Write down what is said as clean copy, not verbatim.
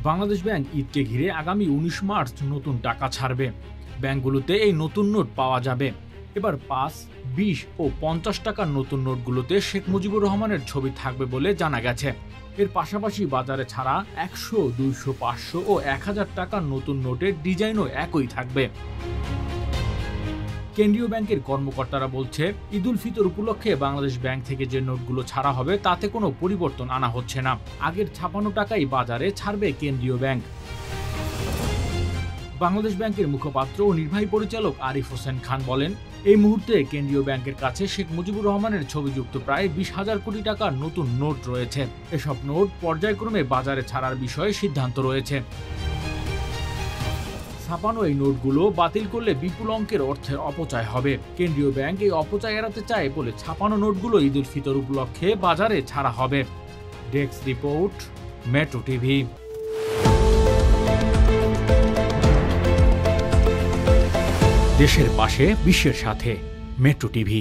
Bangladesh bank ঈদকে ঘিরে আগামী ১৯ মার্চ নতুন টাকা ছাড়বে। ব্যাংকগুলোতে এই নতুন নোট পাওয়া যাবে। এবার ৫, ২০ ও ৫০ টাকার নতুন নোটগুলোতে শেখ মুজিবুর রহমানের ছবি থাকবে বলে জানা গেছে। এর পাশাপাশি বাজারে ছাড়া ১০০, ২০০, ৫০০ ও ১০০০ টাকার নতুন নোটের ডিজাইনও একই থাকবে। কেন্দ্রীয় ব্যাংকের কর্মকর্তারা বলছে, ঈদ উল ফিতর উপলক্ষে বাংলাদেশ ব্যাংক থেকে যে নোটগুলো ছাড়া হবে তাতে কোনো পরিবর্তন আনা হচ্ছে না। আগের ছাপানো টাকাই বাজারে ছাড়বে কেন্দ্রীয় ব্যাংক। বাংলাদেশ ব্যাংকের মুখপাত্র ও নির্বাহী পরিচালক আরিফ হোসেন খান বলেন, এই মুহূর্তে কেন্দ্রীয় ব্যাংকের কাছে শেখ মুজিবুর রহমানের ছবিযুক্ত প্রায় ২০,০০০ কোটি টাকার নতুন নোট রয়েছে। এসব নোট পর্যায়ক্রমে বাজারে ছাড়ার বিষয়ে সিদ্ধান্ত রয়েছে। ছাপানো এই নোটগুলো বাতিল করলে বিপুল অঙ্কের অর্থের অপচয় হবে। কেন্দ্রীয় ব্যাংক এই অপচয় এড়াতে চায় বলে ছাপানো নোটগুলো ঈদ উল ফিতর উপলক্ষে বাজারে ছাড়া হবে। Desk report, metro TV. দেশের পাশে, বিশ্বের সাথে, মেট্রো টিভি।